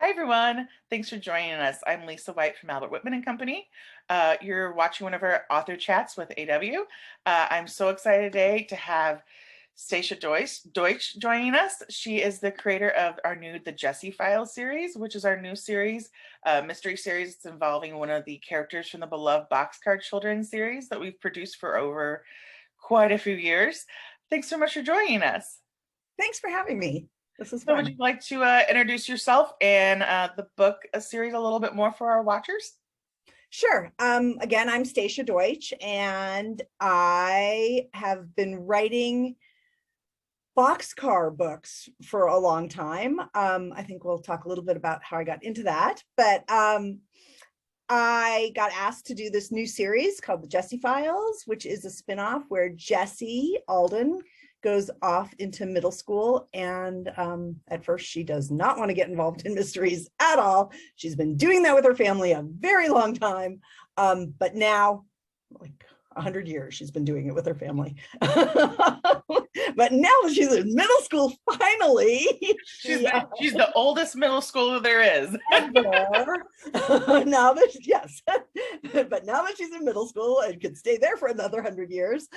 Hi, everyone. Thanks for joining us. I'm Lisa White from Albert Whitman and Company. You're watching one of our author chats with AW. I'm so excited today to have Stacia Deutsch joining us. She is the creator of our new The Jessie Files series, which is our new series, mystery series. It's involving one of the characters from the beloved Boxcar Children series that we've produced for over quite a few years. Thanks so much for joining us. Thanks for having me. This is So would fun. you like to introduce yourself and the book series a little bit more for our watchers? Sure. Again, I'm Stacia Deutsch, and I have been writing boxcar books for a long time. I think we'll talk a little bit about how I got into that, but I got asked to do this new series called The Jessie Files, which is a spinoff where Jessie Alden goes off into middle school. And at first, she does not want to get involved in mysteries at all. She's been doing that with her family a very long time. But now, like 100 years, she's been doing it with her family. But now that she's in middle school, finally, She's the oldest middle schooler there is. now that yes, but now that she's in middle school and could stay there for another 100 years,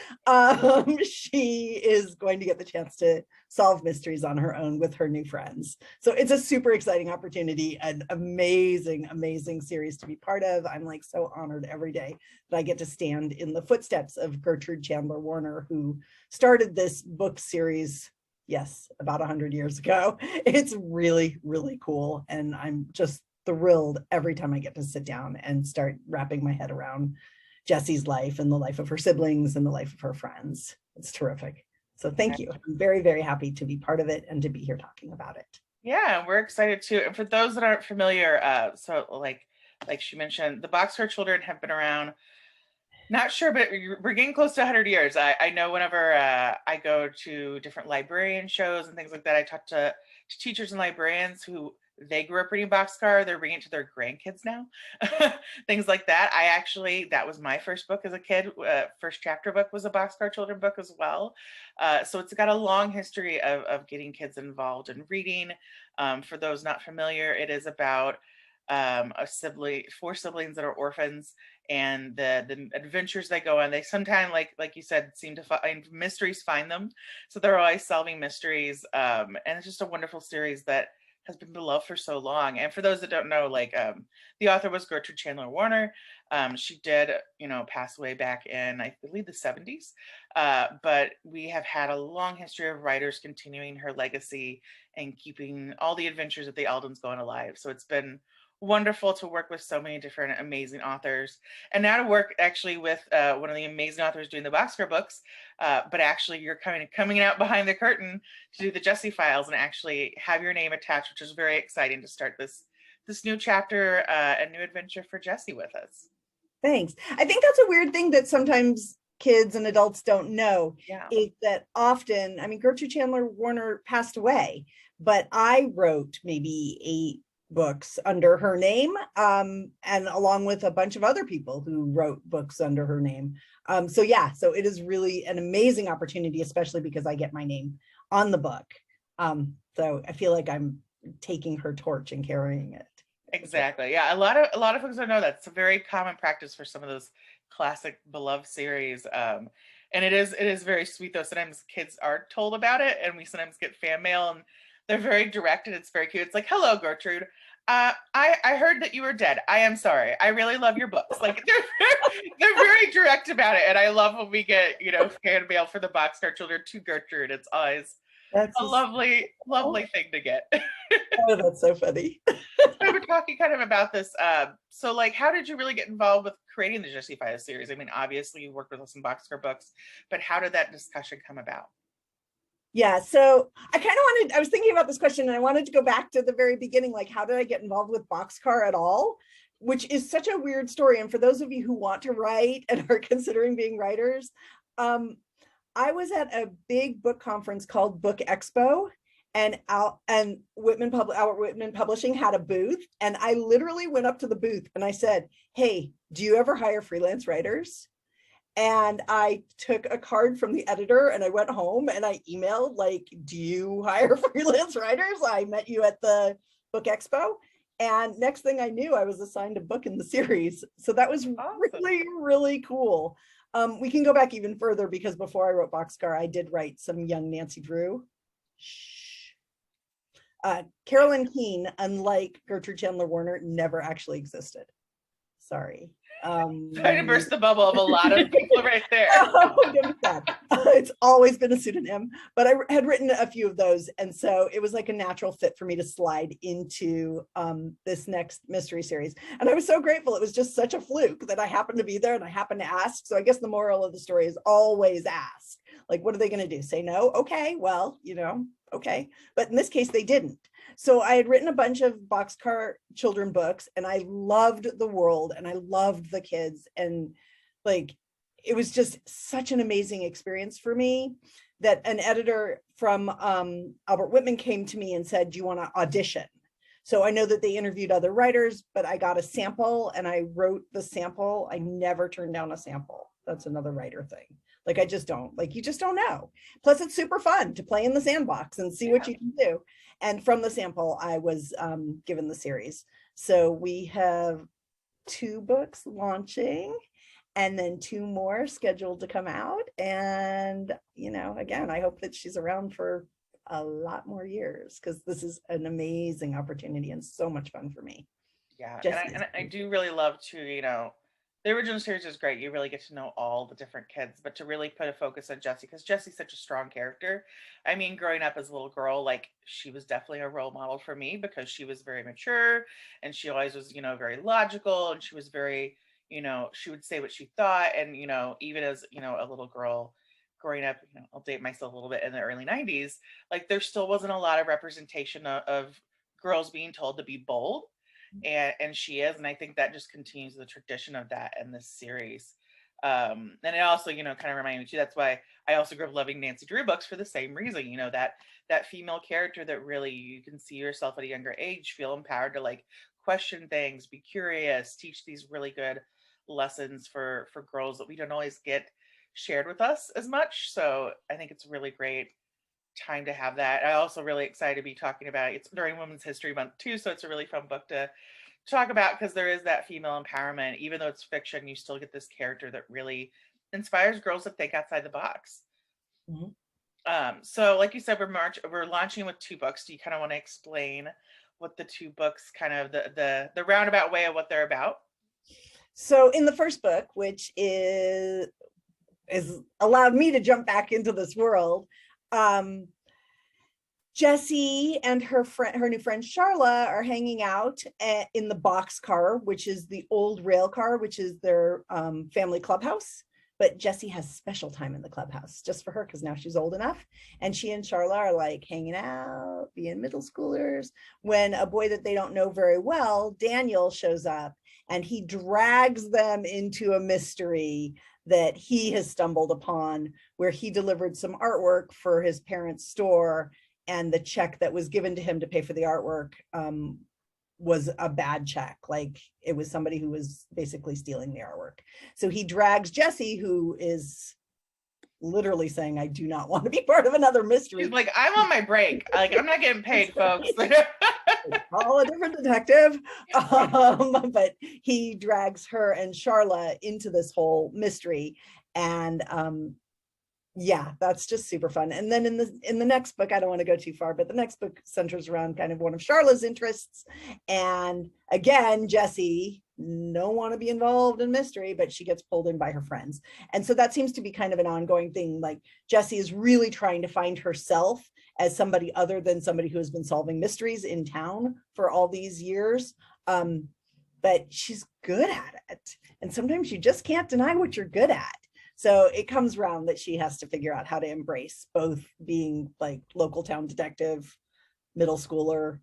she is going to get the chance to solve mysteries on her own with her new friends. So it's a super exciting opportunity, an amazing series to be part of. I'm like so honored every day that I get to stand in the footsteps of Gertrude Chandler Warner, who started this book series, yes, about 100 years ago. It's really cool, and I'm just thrilled every time I get to sit down and start wrapping my head around Jessie's life and the life of her siblings and the life of her friends. It's terrific. So thank you. I'm very happy to be part of it and to be here talking about it. Yeah, we're excited too. And for those that aren't familiar, so like she mentioned, the Boxcar Children have been around. Not sure, but we're getting close to 100 years. I know whenever I go to different librarian shows and things like that, I talk to teachers and librarians who they grew up reading Boxcar. They're reading it to their grandkids now, things like that. That was my first book as a kid. First chapter book was a Boxcar Children book as well. So it's got a long history of getting kids involved in reading. For those not familiar, it is about four siblings that are orphans, and the adventures they go on. They sometimes, like you said, seem to find mysteries, find them. So they're always solving mysteries, and it's just a wonderful series that has been beloved for so long. And for those that don't know, the author was Gertrude Chandler Warner. She did, pass away back in, I believe, the 70s. But we have had a long history of writers continuing her legacy and keeping all the adventures of the Aldens going alive. So it's been wonderful to work with so many different amazing authors, and now to work actually with one of the amazing authors doing the Boxcar books, but actually you're coming out behind the curtain to do the Jessie Files and actually have your name attached, which is very exciting to start this new chapter and new adventure for Jessie with us. Thanks. I think that's a weird thing that sometimes kids and adults don't know. Yeah. Is that often, I mean, Gertrude Chandler Warner passed away, but I wrote maybe 8 books under her name, and along with a bunch of other people who wrote books under her name. So it is really an amazing opportunity, especially because I get my name on the book. So I feel like I'm taking her torch and carrying it. Exactly. Yeah, a lot of folks don't know that. It's a very common practice for some of those classic beloved series. And it is very sweet though. Sometimes kids are told about it, and we sometimes get fan mail, and they're very direct, and it's very cute. It's like, "Hello, Gertrude. I heard that you were dead. I am sorry. I really love your books." Like they're very direct about it, and I love when we get fan mail for the Boxcar Children to Gertrude. It's always That's a lovely thing to get. oh, that's so funny. So we're talking kind of about this. So how did you really get involved with creating the Jessie Files series? I mean, obviously you worked with us in Boxcar books, but how did that discussion come about? Yeah, so I was thinking about this question, and I wanted to go back to the very beginning, like, how did I get involved with Boxcar at all? Which is such a weird story. And for those of you who want to write and are considering being writers, I was at a big book conference called Book Expo, and Albert Whitman Publishing had a booth, and I literally went up to the booth and I said, "Hey, do you ever hire freelance writers?" And I took a card from the editor and I went home and I emailed, like, "Do you hire freelance writers? I met you at the Book Expo." And next thing I knew, I was assigned a book in the series. So that was Awesome. really, really cool. We can go back even further because before I wrote Boxcar, I did write some young Nancy Drew. Shh. Carolyn Keene, unlike Gertrude Chandler Warner, never actually existed. Sorry. Trying to burst the bubble of a lot of people right there. Oh, don't be sad. It's always been a pseudonym, but I had written a few of those. And so it was like a natural fit for me to slide into this next mystery series. And I was so grateful. It was just such a fluke that I happened to be there and I happened to ask. So I guess the moral of the story is always ask. Like, what are they going to do? Say no? Okay, well, okay. But in this case, they didn't. So I had written a bunch of Boxcar children books and I loved the world and I loved the kids. And like, it was just such an amazing experience for me that an editor from Albert Whitman came to me and said, do you want to audition? So I know that they interviewed other writers, but I got a sample and I wrote the sample. I never turned down a sample. That's another writer thing. Like, I just don't, like, you just don't know. Plus it's super fun to play in the sandbox and see what you can do. And from the sample, I was given the series. So we have 2 books launching and then 2 more scheduled to come out. And, again, I hope that she's around for a lot more years because this is an amazing opportunity and so much fun for me. Yeah, and I do really love to, the original series is great. You really get to know all the different kids, but to really put a focus on Jessie, because Jessie's such a strong character. I mean, growing up as a little girl, like, she was definitely a role model for me because she was very mature and she always was, very logical, and she was very, she would say what she thought. And, even as, a little girl growing up, I'll date myself a little bit, in the early 90s, like, there still wasn't a lot of representation of girls being told to be bold, and she is, and I think that just continues the tradition of that in this series. And it also, kind of reminded me too, that's why I also grew up loving Nancy Drew books for the same reason, that female character that really you can see yourself at a younger age, feel empowered to like question things, be curious, teach these really good lessons for girls that we don't always get shared with us as much. So I think it's really great time to have that. I also really excited to be talking about it. It's during Women's History Month too, so it's a really fun book to talk about because there is that female empowerment. Even though it's fiction, you still get this character that really inspires girls to think outside the box. Mm-hmm. So like you said, we're launching with 2 books. Do you kind of want to explain what the 2 books, kind of the roundabout way of what they're about? So in the first book, which is allowed me to jump back into this world, Jessie and her new friend Charla are hanging out in the Boxcar, which is the old rail car, which is their family clubhouse. But Jessie has special time in the clubhouse just for her because now she's old enough. And she and Charla are like hanging out, being middle schoolers, when a boy that they don't know very well, Daniel, shows up and he drags them into a mystery that he has stumbled upon, where he delivered some artwork for his parents' store, and the check that was given to him to pay for the artwork was a bad check. Like, it was somebody who was basically stealing the artwork. So he drags Jessie, who is literally saying, I do not want to be part of another mystery. She's like, I'm on my break. Like, I'm not getting paid, folks. Call a different detective. But he drags her and Charla into this whole mystery. And yeah, that's just super fun. And then in the next book, I don't want to go too far, but the next book centers around kind of one of Charla's interests. And again, Jessie don't want to be involved in mystery, but she gets pulled in by her friends. And so that seems to be kind of an ongoing thing. Like, Jessie is really trying to find herself as somebody other than somebody who has been solving mysteries in town for all these years. But she's good at it. And sometimes you just can't deny what you're good at. So it comes around that she has to figure out how to embrace both being like local town detective, middle schooler,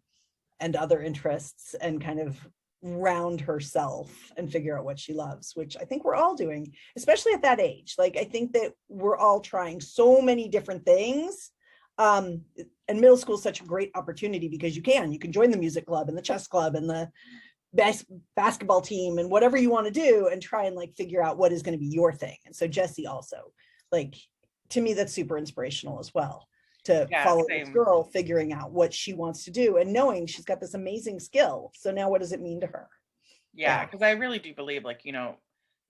and other interests, and kind of round herself and figure out what she loves, which I think we're all doing, especially at that age. Like, I think that we're all trying so many different things. And middle school is such a great opportunity because you can join the music club and the chess club and the basketball team and whatever you want to do, and try and like figure out what is going to be your thing. And so Jessie also, like, to me, that's super inspirational as well. to Yeah, follow this same. girl figuring out what she wants to do and knowing she's got this amazing skill. So now what does it mean to her? Yeah, Yeah. because I really do believe, like,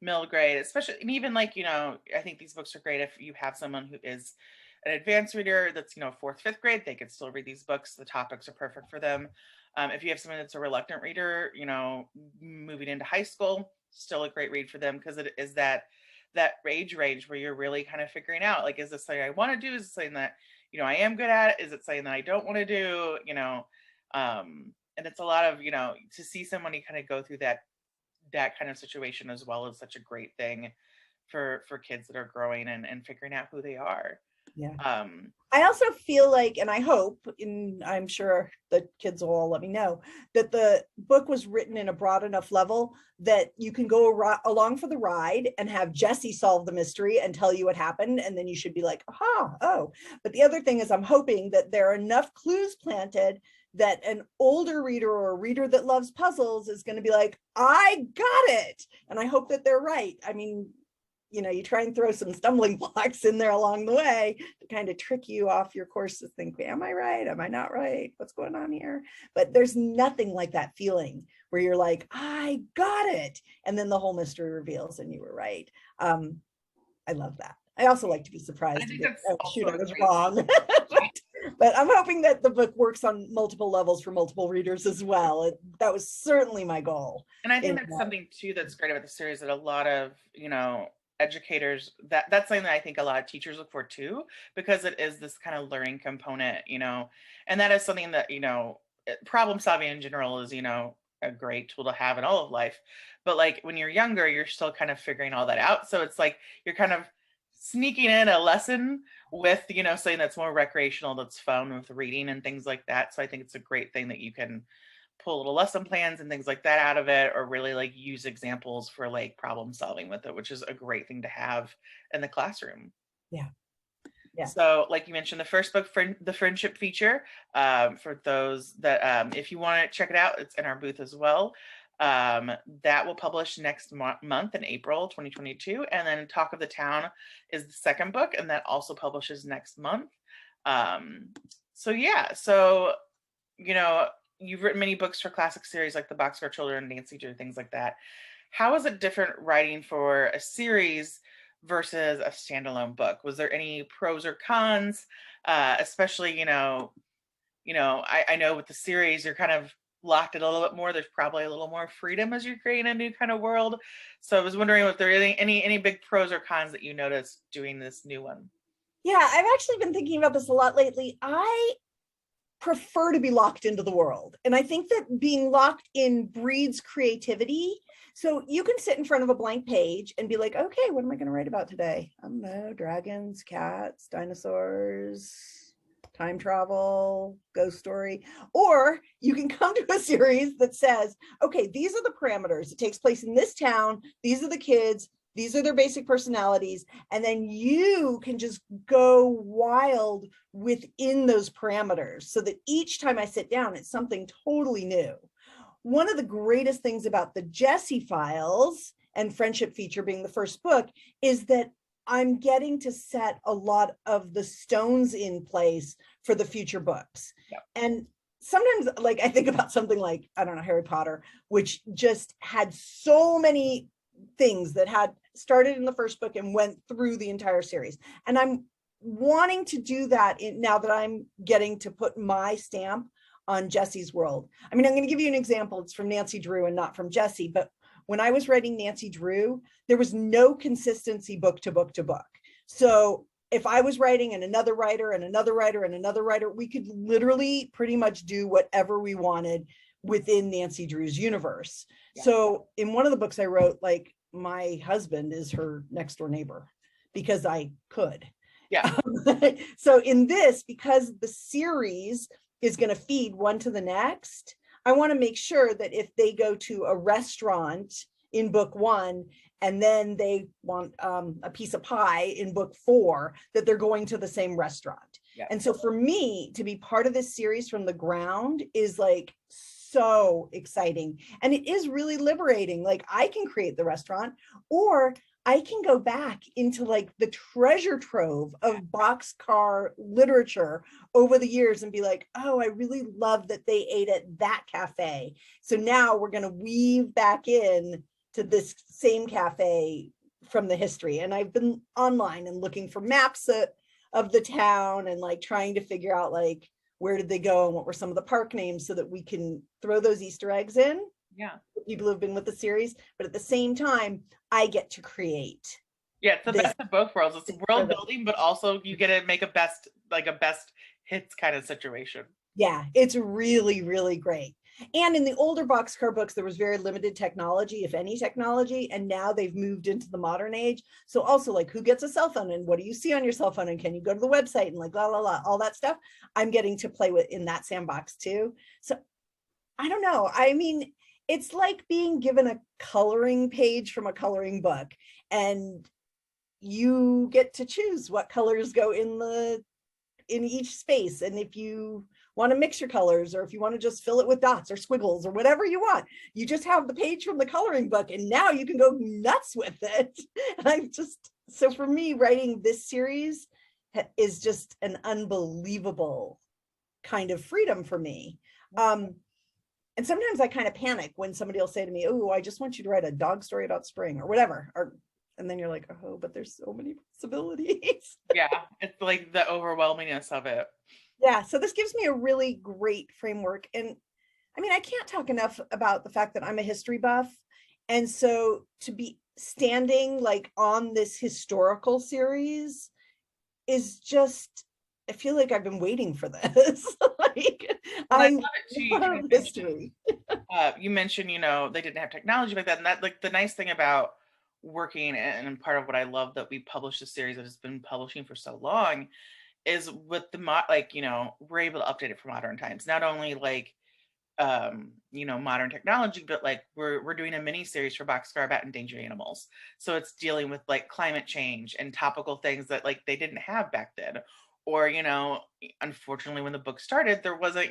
middle grade, especially, and even like, I think these books are great if you have someone who is an advanced reader that's, fourth, fifth grade, they could still read these books. The topics are perfect for them. If you have someone that's a reluctant reader, moving into high school, still a great read for them because it is that age range where you're really kind of figuring out, like, is this something I want to do? Is it something that, I am good at? Is it something that I don't want to do? And it's a lot of, to see somebody kind of go through that kind of situation as well is such a great thing for kids that are growing and figuring out who they are. Yeah. um I also feel like, and I hope, and I'm sure the kids will all let me know, that the book was written in a broad enough level that you can go along for the ride and have Jesse solve the mystery and tell you what happened. And then you should be like, aha, oh. But the other thing is, I'm hoping that there are enough clues planted that an older reader or a reader that loves puzzles is going to be like, I got it. And I hope that they're right. I mean, you try and throw some stumbling blocks in there along the way to kind of trick you off your course to think, am I right? Am I not right? What's going on here? But there's nothing like that feeling where you're like, I got it. And then the whole mystery reveals and you were right. I love that. I also like to be surprised. I think Get, that's oh, shoot, also I a was great wrong. But I'm hoping that the book works on multiple levels for multiple readers as well. That was certainly my goal. And I think that's something too that's great about the series, that a lot of, educators, that's something that I think a lot of teachers look for too, because it is this kind of learning component, and that is something that, problem solving in general is, a great tool to have in all of life. But like when you're younger, you're still kind of figuring all that out. So it's like you're kind of sneaking in a lesson with, something that's more recreational, that's fun, with reading and things like that. So I think it's a great thing that you can pull little lesson plans and things like that out of it, or really like use examples for like problem solving with it, which is a great thing to have in the classroom. Yeah. Yeah. So like you mentioned, the first book, the friendship feature, for those that, if you want to check it out, it's in our booth as well. That will publish next month in April 2022. And then Talk of the Town is the second book, and that also publishes next month. So yeah, so, you've written many books for classic series like the Boxcar Children, Nancy Drew, things like that. How is it different writing for a series versus a standalone book? Was there any pros or cons? Especially, I know with the series, you're kind of locked in a little bit more. There's probably a little more freedom as you're creating a new kind of world. So I was wondering if there are any big pros or cons that you noticed doing this new one. Yeah, I've actually been thinking about this a lot lately. I prefer to be locked into the world. And I think that being locked in breeds creativity. So you can sit in front of a blank page and be like, okay, what am I going to write about today? I don't know, dragons, cats, dinosaurs, time travel, ghost story. Or you can come to a series that says, okay, these are the parameters. It takes place in this town. These are the kids. These are their basic personalities. And then you can just go wild within those parameters so that each time I sit down, it's something totally new. One of the greatest things about the Jesse Files and Friendship Feature being the first book is that I'm getting to set a lot of the stones in place for the future books. Yeah. And sometimes, like, I think about something like, I don't know, Harry Potter, which just had so many things that had started in the first book and went through the entire series. And I'm wanting to do that now that I'm getting to put my stamp on Jesse's world. I mean, I'm going to give you an example. It's from Nancy Drew and not from Jesse, but when I was writing Nancy Drew, there was no consistency book to book to book. So if I was writing and another writer and another writer and another writer, we could literally pretty much do whatever we wanted within Nancy Drew's universe. Yeah. So in one of the books I wrote, like, my husband is her next door neighbor because I could. Yeah. So in this, because the series is going to feed one to the next, I want to make sure that if they go to a restaurant in book 1 and then they want a piece of pie in book 4, that they're going to the same restaurant. Yeah. And so for me to be part of this series from the ground is like so exciting. And it is really liberating. Like, I can create the restaurant, or I can go back into like the treasure trove of boxcar literature over the years and be like, oh, I really love that they ate at that cafe. So now we're going to weave back in to this same cafe from the history. And I've been online and looking for maps of the town and like trying to figure out like where did they go and what were some of the park names so that we can throw those Easter eggs in. Yeah. People who have been with the series, but at the same time, I get to create Yeah, it's the this best of both worlds. It's for world them. building, but also you get to make a best, like a best hits kind of situation. Yeah, it's really, really great. And in the older boxcar books, there was very limited technology, if any technology, and now they've moved into the modern age. So also like who gets a cell phone and what do you see on your cell phone and can you go to the website and like la la la, all that stuff. I'm getting to play with in that sandbox too. So I don't know. I mean, it's like being given a coloring page from a coloring book and you get to choose what colors go in each space. And if you want to mix your colors or if you want to just fill it with dots or squiggles or whatever you want, you just have the page from the coloring book and now you can go nuts with it. And I'm just, so for me, writing this series is just an unbelievable kind of freedom for me. And sometimes I kind of panic when somebody will say to me, oh, I just want you to write a dog story about spring or whatever. And then you're like, oh, but there's so many possibilities. Yeah, it's like the overwhelmingness of it. Yeah, so this gives me a really great framework. And I mean, I can't talk enough about the fact that I'm a history buff. And so to be standing like on this historical series is just, I feel like I've been waiting for this. Like, Well, I I love it too. love history. You mentioned, they didn't have technology like that, and that like the nice thing about working and part of what I love that we publish the series that has been publishing for so long is with the we're able to update it for modern times. Not only like modern technology, but like we're doing a mini series for Boxcar about endangered animals. So it's dealing with like climate change and topical things that like they didn't have back then. Or, unfortunately when the book started, there wasn't,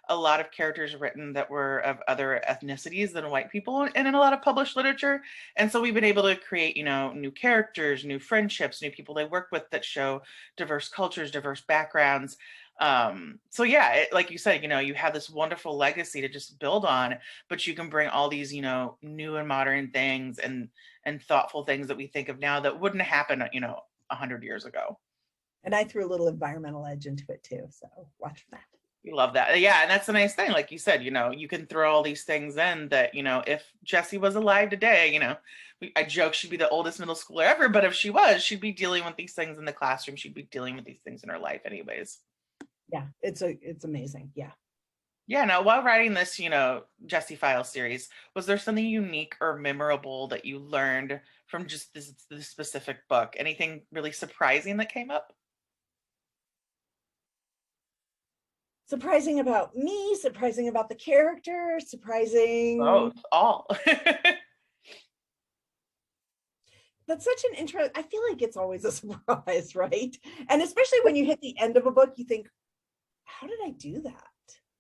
a lot of characters written that were of other ethnicities than white people and in a lot of published literature. And so we've been able to create, new characters, new friendships, new people they work with that show diverse cultures, diverse backgrounds. So yeah, like you said, you have this wonderful legacy to just build on, but you can bring all these, new and modern things and thoughtful things that we think of now that wouldn't happen, 100 years ago. And I threw a little environmental edge into it too. So watch for that. We love that. Yeah, and that's the nice thing. Like you said, you can throw all these things in that, if Jessie was alive today, I joke she'd be the oldest middle schooler ever, but if she was, she'd be dealing with these things in the classroom. She'd be dealing with these things in her life anyways. Yeah, it's amazing. Yeah. Yeah, now while writing this, Jessie Files series, was there something unique or memorable that you learned from just this specific book? Anything really surprising that came up? Surprising about me, surprising about the character, surprising. Both, all. That's such an intro. I feel like it's always a surprise, right? And especially when you hit the end of a book, you think, how did I do that?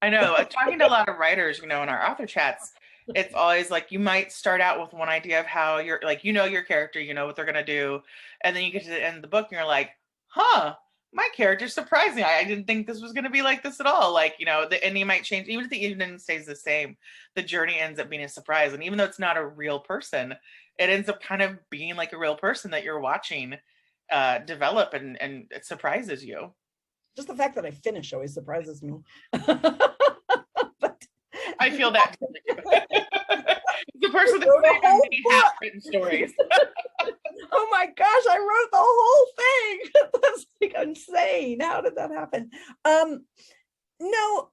I know. Talking to a lot of writers, in our author chats, it's always like you might start out with one idea of how you're like, your character, what they're gonna do, and then you get to the end of the book and you're like, huh, my character surprised me. I didn't think this was gonna be like this at all. Like, the ending might change, even if the ending stays the same, the journey ends up being a surprise. And even though it's not a real person, it ends up kind of being like a real person that you're watching develop, and it surprises you. Just the fact that I finish always surprises me. But I feel that the person that's many half-written stories. Oh my gosh, I wrote the whole thing. That's like insane. How did that happen? No,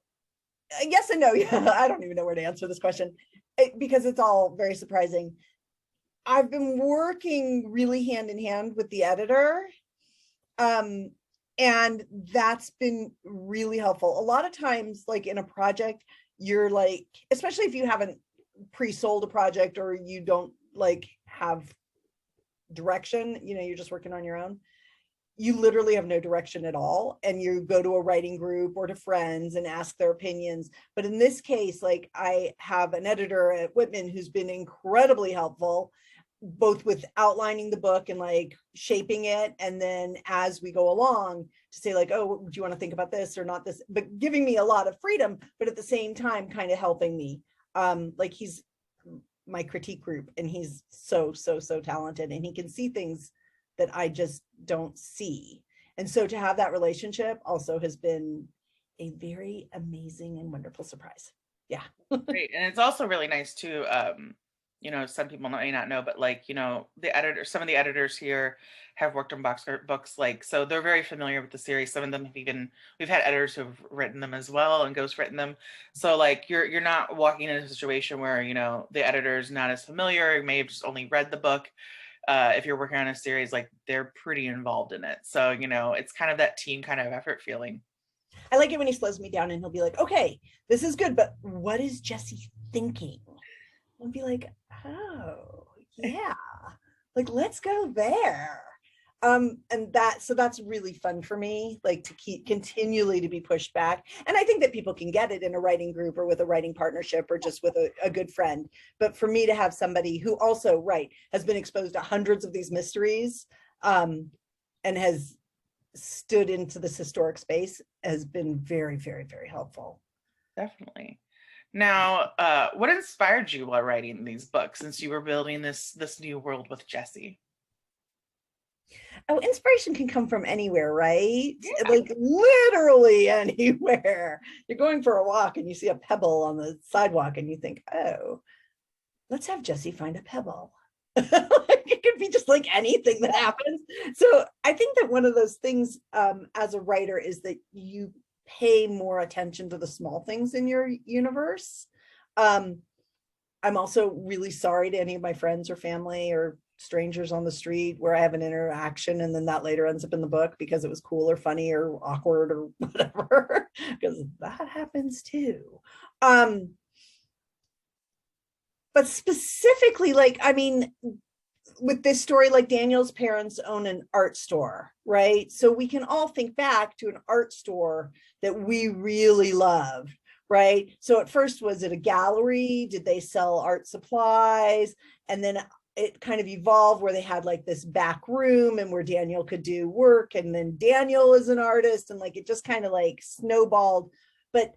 yes and no. Yeah, I don't even know where to answer this question because it's all very surprising. I've been working really hand in hand with the editor. And that's been really helpful. A lot of times, like in a project, you're like, especially if you haven't pre-sold a project or you don't like have direction, you're just working on your own. You literally have no direction at all. And you go to a writing group or to friends and ask their opinions. But in this case, like I have an editor at Whitman who's been incredibly helpful. both with outlining the book and like shaping it, and then as we go along to say like, oh, do you want to think about this or not this, but giving me a lot of freedom, but at the same time kind of helping me. Like he's my critique group, and he's so talented, and he can see things that I just don't see. And so to have that relationship also has been a very amazing and wonderful surprise. Yeah. Great. And it's also really nice too. You know, some people may not know, but like, you know, the editor, some of the editors here have worked on boxcar books, like, so they're very familiar with the series. Some of them have even, we've had editors who've written them as well and ghostwritten them. So like you're not walking in a situation where, you know, the editor's not as familiar, may have just only read the book. If you're working on a series, like they're pretty involved in it. So, you know, it's kind of that team kind of effort feeling. I like it when he slows me down and he'll be like, okay, this is good, but what is Jesse thinking? I'll be like, oh, yeah, like let's go there. And so that's really fun for me, like to keep continually to be pushed back. And I think that people can get it in a writing group or with a writing partnership or just with a good friend. But for me to have somebody who also, right, has been exposed to hundreds of these mysteries, and has stood into this historic space has been very, very, very helpful. Definitely. Now, what inspired you while writing these books, since you were building this new world with Jesse? Oh, inspiration can come from anywhere, right? Yeah. Like literally anywhere. You're going for a walk and you see a pebble on the sidewalk and you think, oh, let's have Jesse find a pebble. It could be just like anything that happens. So I think that one of those things, as a writer, is that you pay more attention to the small things in your universe. Um, I'm also really sorry to any of my friends or family or strangers on the street where I have an interaction and then that later ends up in the book because it was cool or funny or awkward or whatever, because that happens too. Um, but specifically, like, I mean, with this story, like Daniel's parents own an art store, right? So we can all think back to an art store that we really loved, right? So at first, was it a gallery? Did they sell art supplies? And then it kind of evolved where they had like this back room and where Daniel could do work. And then Daniel is an artist, and like it just kind of like snowballed. But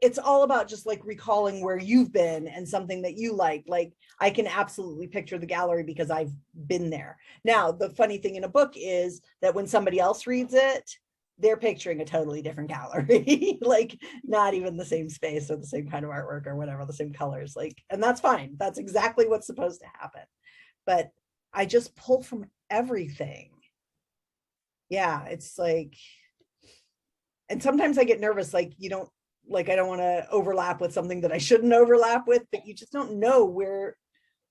it's all about just like recalling where you've been and something that you like I can absolutely picture the gallery because I've been there. Now the funny thing in a book is that when somebody else reads it, they're picturing a totally different gallery. Like not even the same space or the same kind of artwork or whatever, the same colors, like, and that's fine, that's exactly what's supposed to happen. But I just pull from everything. Yeah, it's like, and sometimes I get nervous, like you don't, like I don't want to overlap with something that I shouldn't overlap with, but you just don't know where,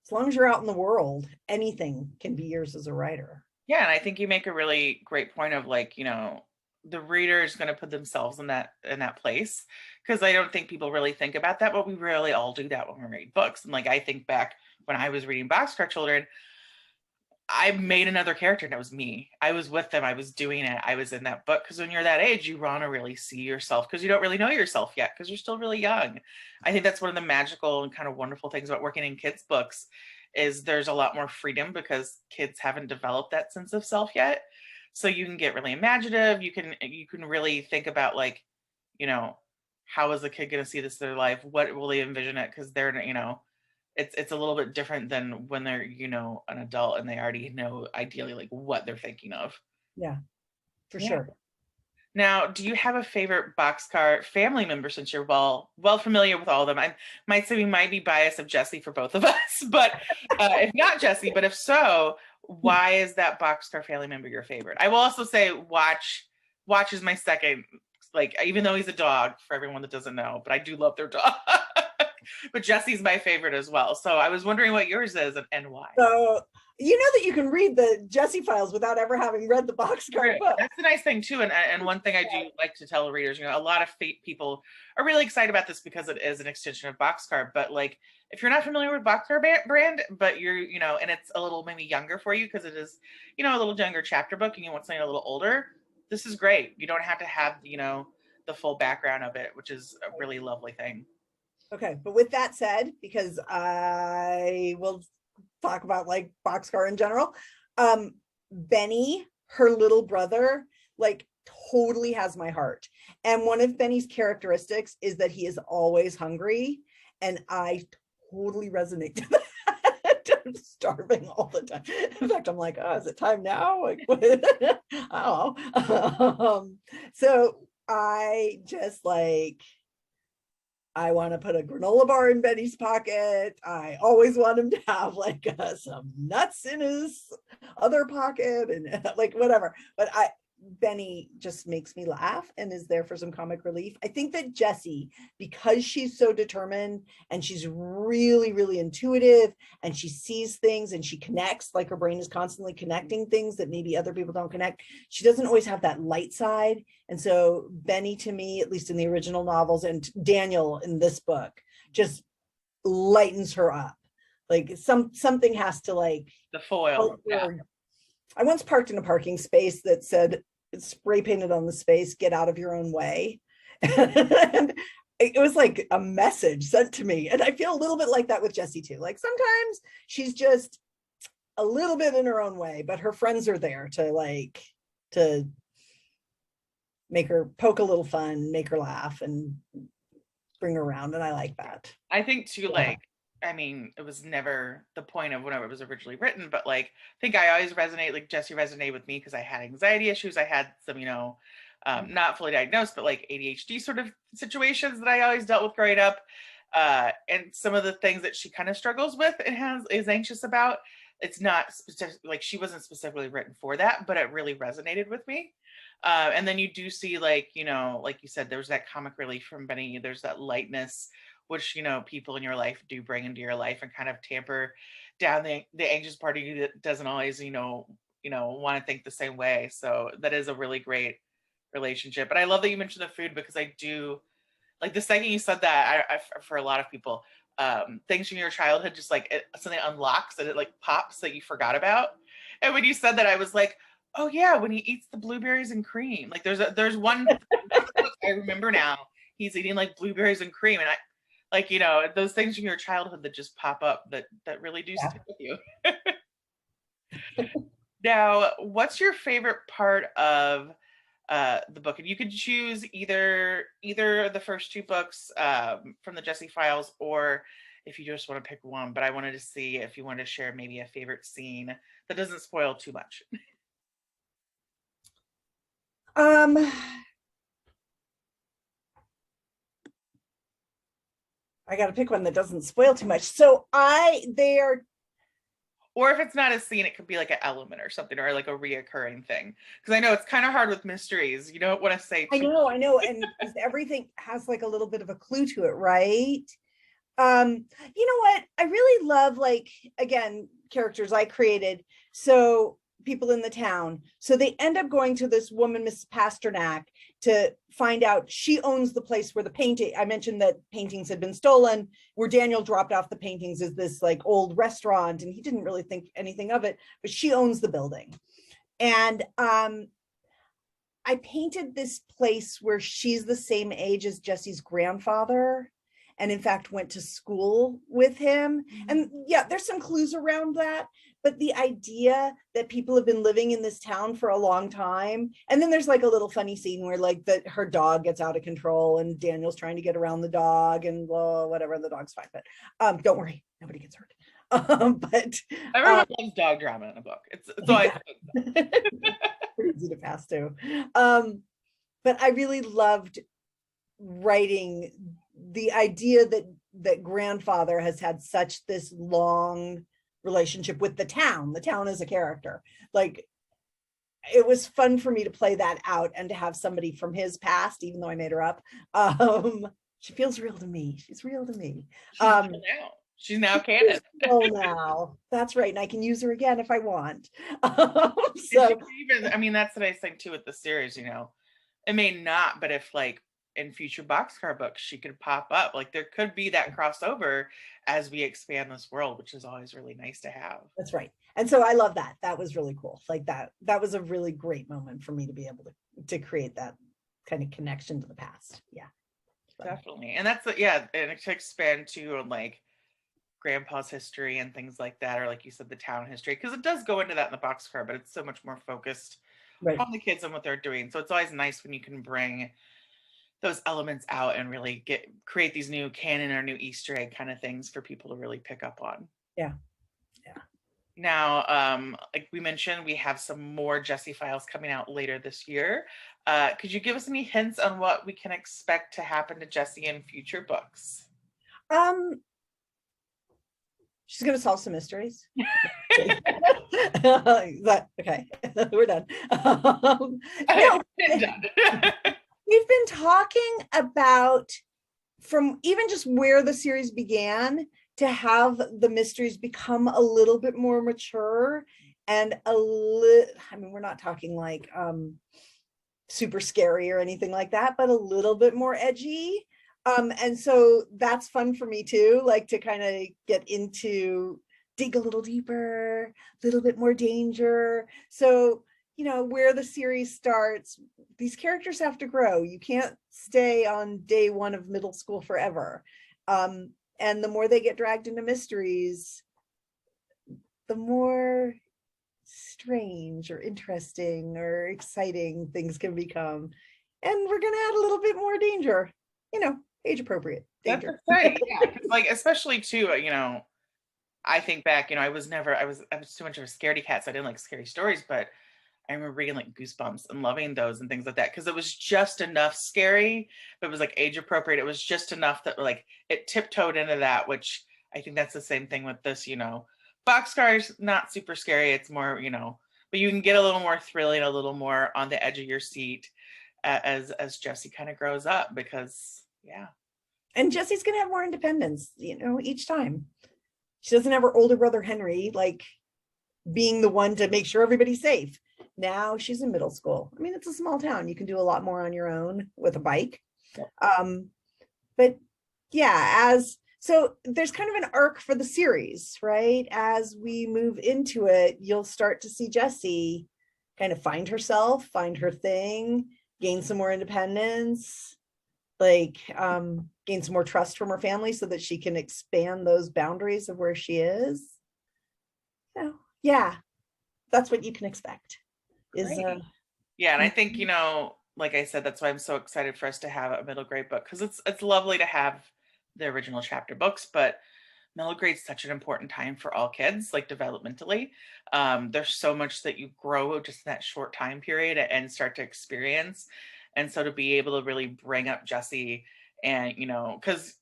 as long as you're out in the world, anything can be yours as a writer. Yeah, and I think you make a really great point of like, you know, the reader is going to put themselves in that place, because I don't think people really think about that, but we really all do that when we read books. And like I think back when I was reading Boxcar Children, I made another character and it was me. I was with them. I was doing it. I was in that book. Because when you're that age, you want to really see yourself because you don't really know yourself yet because you're still really young. I think that's one of the magical and kind of wonderful things about working in kids' books is there's a lot more freedom because kids haven't developed that sense of self yet. So you can get really imaginative. You can really think about like, you know, how is a kid going to see this in their life? What will they envision it? Because they're, you know, it's a little bit different than when they're, you know, an adult and they already know ideally like what they're thinking of. Yeah, for Yeah. sure. Now, do you have a favorite boxcar family member, since you're well familiar with all of them? I might say we might be biased of Jesse for both of us, but if not Jesse, but if so, why is that boxcar family member your favorite? I will also say Watch is my second, like even though he's a dog for everyone that doesn't know, but I do love their dog. But Jesse's my favorite as well. So I was wondering what yours is and why. So you know that you can read the Jesse files without ever having read the boxcar Right. book. That's the nice thing too, and one thing I do like to tell readers, you know, a lot of people are really excited about this because it is an extension of Boxcar. But like, if you're not familiar with Boxcar brand, but you're, you know, and it's a little maybe younger for you because it is, you know, a little younger chapter book, and you want something a little older, this is great. You don't have to have, you know, the full background of it, which is a really lovely thing. Okay, but with that said, because I will talk about like Boxcar in general. Benny, her little brother, like totally has my heart. And one of Benny's characteristics is that he is always hungry. And I totally resonate to that. I'm starving all the time. In fact, I'm like, oh, is it time now? Like, I don't know. So I just like, I want to put a granola bar in Benny's pocket. I always want him to have like some nuts in his other pocket and like whatever. But Benny just makes me laugh and is there for some comic relief. I think that Jessie, because she's so determined and she's really, really intuitive and she sees things and she connects, like her brain is constantly connecting things that maybe other people don't connect. She doesn't always have that light side. And so Benny, to me, at least in the original novels, and Daniel in this book, just lightens her up. Like something has to like the foil. Yeah. I once parked in a parking space that said, spray painted on the space, get out of your own way. And it was like a message sent to me. And I feel a little bit like that with Jessie too. Like sometimes she's just a little bit in her own way, but her friends are there to make her poke a little fun, make her laugh and bring her around. And I like that. I think too, like, I mean, it was never the point of whenever it was originally written, but like, I think I always resonate, like Jessie resonated with me because I had anxiety issues. I had some, not fully diagnosed, but like ADHD sort of situations that I always dealt with growing up. And some of the things that she kind of struggles with and is anxious about. It's not specific, like she wasn't specifically written for that, but it really resonated with me. And then you do see like, like you said, there's that comic relief from Benny. There's that lightness, which, people in your life do bring into your life and kind of tamper down the anxious part of you that doesn't always, want to think the same way. So that is a really great relationship. But I love that you mentioned the food because I do, like the second you said that, I for a lot of people, things from your childhood, just like something unlocks and it like pops that you forgot about. And when you said that, I was like, oh yeah, when he eats the blueberries and cream. Like there's one I remember now. He's eating like blueberries and cream, and I like those things from your childhood that just pop up that really do stick with you. Now, what's your favorite part of the book? And you could choose either the first two books from the Jessie Files, or if you just want to pick one. But I wanted to see if you wanted to share maybe a favorite scene that doesn't spoil too much. I got to pick one that doesn't spoil too much. So they are, or if it's not a scene, it could be like an element or something, or like a reoccurring thing. Because I know it's kind of hard with mysteries. You don't want to say I know, and everything has like a little bit of a clue to it, right? You know what? I really love, like, again, characters I created. So people in the town. So they end up going to this woman, Mrs. Pasternak, to find out she owns the place where the painting, I mentioned that paintings had been stolen, where Daniel dropped off the paintings is this like old restaurant, and he didn't really think anything of it, but she owns the building. And I painted this place where she's the same age as Jessie's grandfather, and in fact went to school with him. And yeah, there's some clues around that, but the idea that people have been living in this town for a long time. And then there's like a little funny scene where like her dog gets out of control and Daniel's trying to get around the dog and whatever, the dog's fine, but don't worry, nobody gets hurt. But everyone loves dog drama in a book. It's always pretty easy to pass too. But I really loved writing the idea that grandfather has had such this long relationship with the town as a character. Like, it was fun for me to play that out and to have somebody from his past, even though I made her up. She feels real to me. She's real to me. She's now canon. Now that's right, and I can use her again if I want. So even, I mean, that's the nice thing too with the series. It may not, but if like in future Boxcar books she could pop up, like there could be that crossover as we expand this world, which is always really nice to have. That's right. And so I love that. That was really cool. Like that was a really great moment for me to be able to create that kind of connection to the past. Yeah, definitely. And that's and to expand too on like grandpa's history and things like that, or like you said, the town history, because it does go into that in the boxcar, but it's so much more focused Right. on the kids and what they're doing. So it's always nice when you can bring those elements out and really create these new canon or new Easter egg kind of things for people to really pick up on. Yeah. Yeah. Now, like we mentioned, we have some more Jesse files coming out later this year. Could you give us any hints on what we can expect to happen to Jesse in future books? She's going to solve some mysteries. But okay, we're done. No, we've been talking about, from even just where the series began, to have the mysteries become a little bit more mature and a little, I mean, we're not talking like super scary or anything like that, but a little bit more edgy. And so that's fun for me too, like to kind of get into, dig a little deeper, a little bit more danger. So, you know, where the series starts, these characters have to grow. You can't stay on day one of middle school forever. And the more they get dragged into mysteries, the more strange or interesting or exciting things can become. And we're going to add a little bit more danger, you know, age appropriate danger. That's right. Yeah. Like, especially too, you know, I think back, you know, I was too much of a scaredy cat, so I didn't like scary stories, but I remember reading like Goosebumps and loving those and things like that, because it was just enough scary, but it was like age appropriate. It was just enough that like it tiptoed into that, which I think that's the same thing with this, you know. Boxcar's not super scary. It's more, you know, but you can get a little more thrilling, a little more on the edge of your seat as Jesse kind of grows up, because yeah. And Jesse's going to have more independence, you know, each time. She doesn't have her older brother, Henry, like being the one to make sure everybody's safe. Now she's in middle school. I mean, it's a small town. You can do a lot more on your own with a bike. But yeah, so there's kind of an arc for the series, right? As we move into it, you'll start to see Jessie kind of find herself, find her thing, gain some more independence, like gain some more trust from her family so that she can expand those boundaries of where she is. So yeah, that's what you can expect. Is yeah, and I think, you know, like I said, that's why I'm so excited for us to have a middle grade book, because it's lovely to have the original chapter books, but middle grade's such an important time for all kids, like developmentally. There's so much that you grow just in that short time period and start to experience. And so to be able to really bring up Jessie, and, you know, because,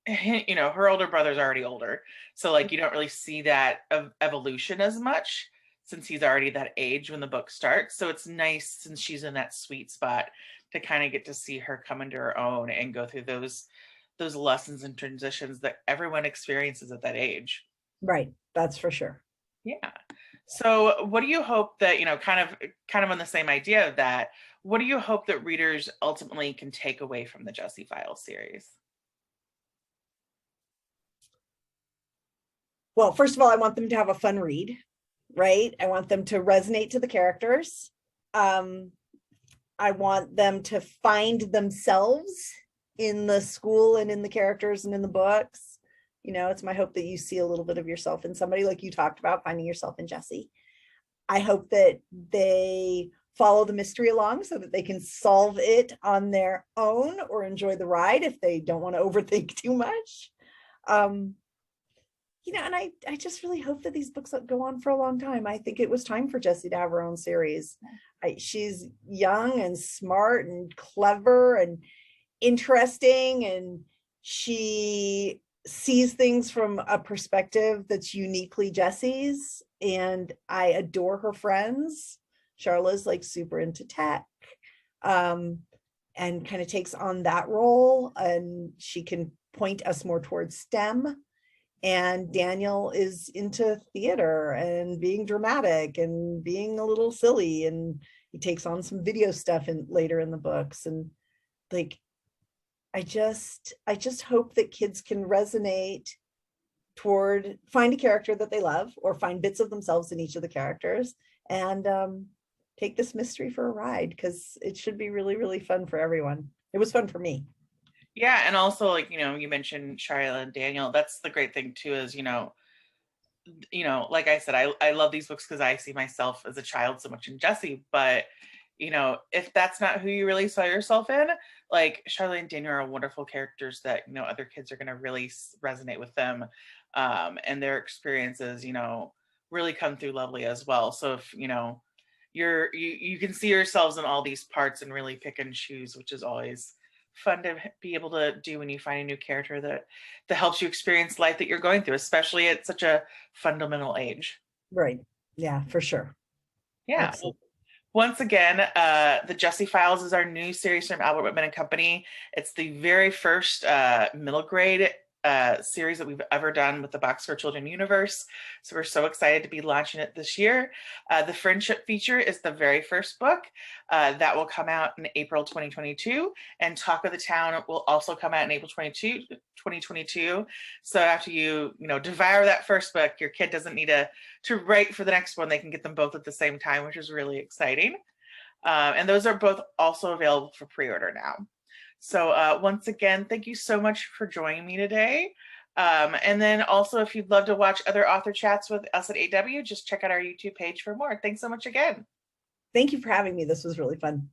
you know, her older brother's already older. So like, you don't really see that evolution as much, since he's already that age when the book starts. So it's nice, since she's in that sweet spot, to kind of get to see her come into her own and go through those lessons and transitions that everyone experiences at that age. right, that's for sure. Yeah. So what do you hope that, you know, kind of on the same idea of that, what do you hope that readers ultimately can take away from the Jesse Files series? Well, first of all, I want them to have a fun read, right? I want them to resonate to the characters. I want them to find themselves in the school and in the characters and in the books. You know, it's my hope that you see a little bit of yourself in somebody, like you talked about, finding yourself in Jessie. I hope that they follow the mystery along so that they can solve it on their own or enjoy the ride if they don't want to overthink too much. You know, and I just really hope that these books go on for a long time. I think it was time for Jessie to have her own series. She's young and smart and clever and interesting, and she sees things from a perspective that's uniquely Jessie's, and I adore her friends. Charla's like super into tech, and kind of takes on that role, and she can point us more towards STEM. And Daniel is into theater and being dramatic and being a little silly, and he takes on some video stuff later in the books. And like, I just hope that kids can resonate toward, find a character that they love or find bits of themselves in each of the characters, and take this mystery for a ride, because it should be really, really fun for everyone. It was fun for me. Yeah, and also like, you mentioned Charlotte and Daniel. That's the great thing too, is like I said, I love these books because I see myself as a child so much in Jesse. But if that's not who you really saw yourself in, like Charlotte and Daniel are wonderful characters that other kids are going to really resonate with them, and their experiences, really come through lovely as well. So if you can see yourselves in all these parts and really pick and choose, which is always fun to be able to do when you find a new character that helps you experience life that you're going through, especially at such a fundamental age. Right. Yeah, for sure. Yeah. Well, Absolutely. once again, the Jesse Files is our new series from Albert Whitman and Company. It's the very first middle grade series that we've ever done with the Box for Children universe. So we're so excited to be launching it this year. The Friendship feature is the very first book that will come out in April 2022, and Talk of the Town will also come out in April 2022. So after devour that first book, your kid doesn't need to write for the next one. They can get them both at the same time, which is really exciting. And those are both also available for pre-order now. So once again, thank you so much for joining me today. And then also, if you'd love to watch other author chats with us at AW, just check out our YouTube page for more. Thanks so much again. Thank you for having me. This was really fun.